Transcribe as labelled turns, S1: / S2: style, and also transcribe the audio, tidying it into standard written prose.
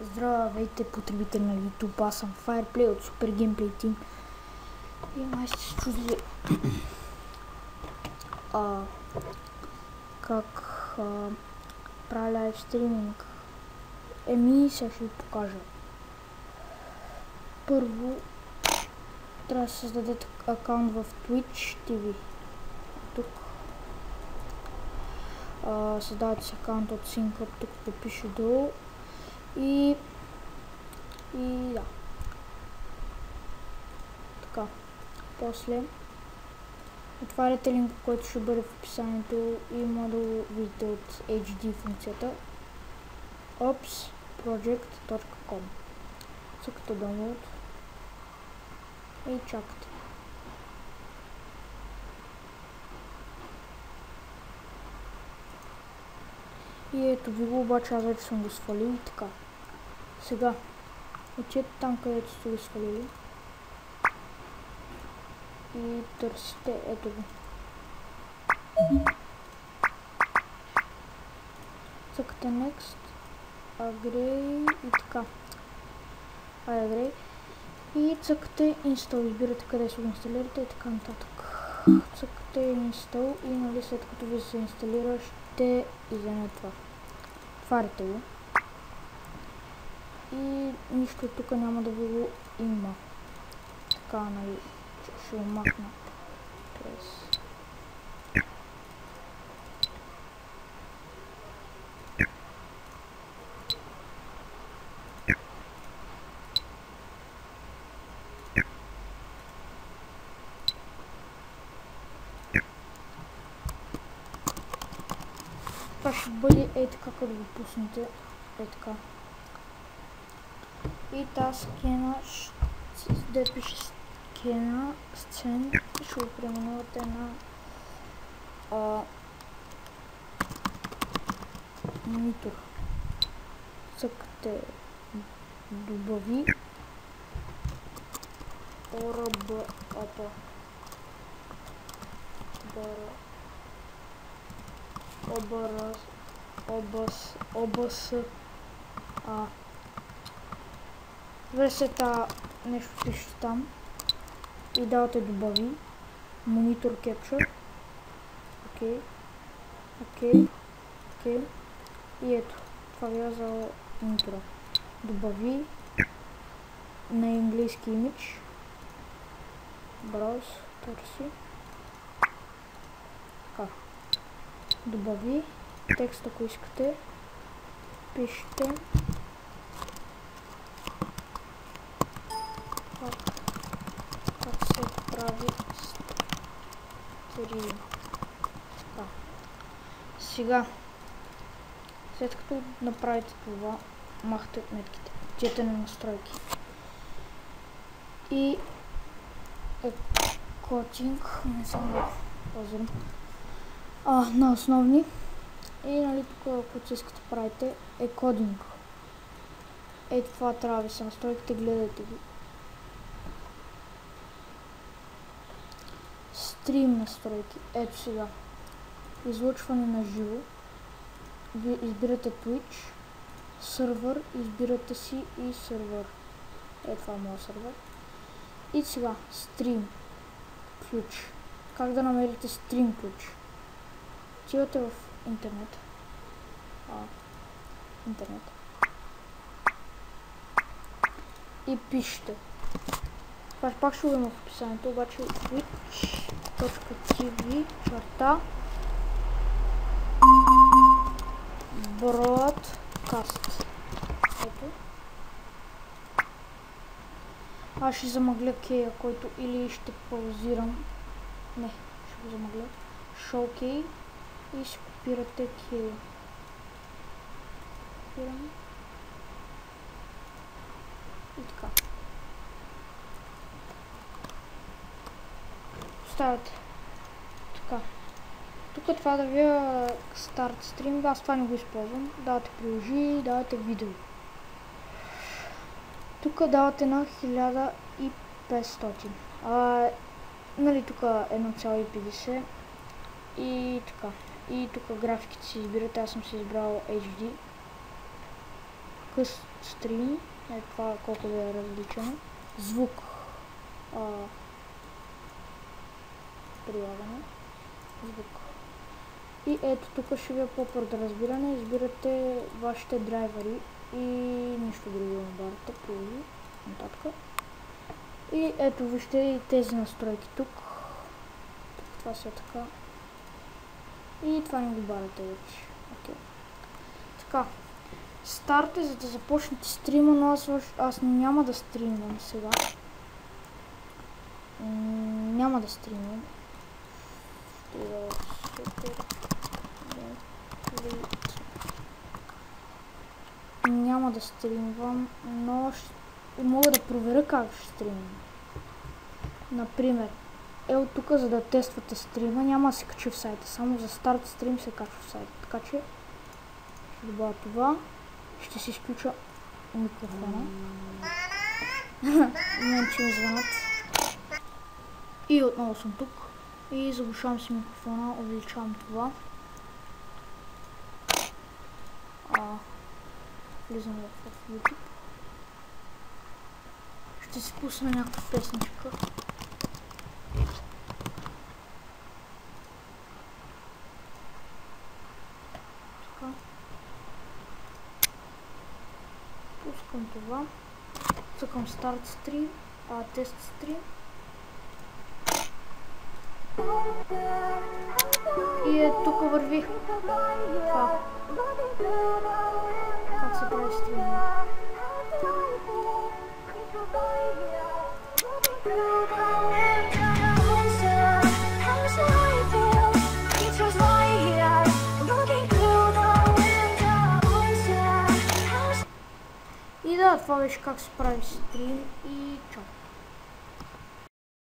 S1: Здравейте, потребители на YouTube, аз съм Fireplay от Super Gameplay Team и май сте се чудили как правя лайв стриминг. Сега ще ви покажа. Първо трябва да създадете акаунт в Twitch TV. Тук създавате си акаунт от SyncUp, тук попише долу. И да. Така. После отваряте линка, който ще бъде в описанието и може да го видите от HD функцията. opsproject.com. Цъкате download и чакате. И ето ви го, обаче аз вече съм го свалил и така. Сега отидете там, където сте го свалили и търсите ето го. Цъкате Next, Agree и така. Agree. И цъкате Install, избирате къде ще го инсталирате и така нататък. Цъкате Install и нали след като ви се инсталира ще излезе това. Отваряте го. И нищо тук няма да ви го има. Така, нали, ще го махна през. Това ще бъде така, като го пуснете. Така. И тази скена, да пише скена, сцен, ще го преименувате на монитор. Цъкате добави обс версията нещо пише там и давате добави монитор capture. Окей. И ето, това ви е за монитора. Добави на английски имидж. Брауз, търси. Така. Добави текст, ако искате. Пишете. Как се прави стрим. Сега, след като направите това, махате отметките. Отидете на настройки. И кодинг, не съм го ползвам. На основни. И нали тук, ако искате правите, кодинг. Това трябва да се настройките, гледайте ги. Стрим настройки. Ето сега. Излъчване на живо. Избирате Twitch. Сървър. Избирате си и сървър. Това е моят сървър. И сега. Стрим. Ключ. Как да намерите стрим ключ? Отивате в интернет. И пишете. Това пак ще го има в описанието, обаче twitch.tv broadcast. Ето. Аз ще замъгля кея, който или ще паузирам. Не, ще го замъгля. Show key и ще копирате кея. Копирам. И така. Ставате. Така. Тук това да ви е старт стрим, аз това не го използвам. Давате приложи, давате видео. Тук давате на 1500. Нали тук 1,50 и така. И тук графиките си избирате, аз съм си избрал HD. къс стрим, това колко ви е различен, звук, прилагане, звук. И ето тук ще ви е по-бързо да разбиране, избирате вашите драйвери и нищо друго на барата, приложи, нататък. И ето вижте и тези настройки тук. Това са така. И това не го барате вече. Okay. Така. Старте, за да започнете стрима, но аз няма да стримвам сега. Няма да стримвам. Няма да стримвам, но мога да проверя как ще стримвам. Например, ето тук, за да тествате стрима, няма да се качи в сайта, само за старт стрим се качва в сайта. Така че ще добавя това, ще си изключа микрофона. Мен че ми звънат. И отново съм тук. И заглушавам си микрофона, увеличавам това. Влизам в YouTube. Ще си пусна някаква песничка. Така. Пускам това. Цъкам старт стрим, тест стрим. И тук върви това. Как се прави стрим? И да, това беше как се прави стрим и чао.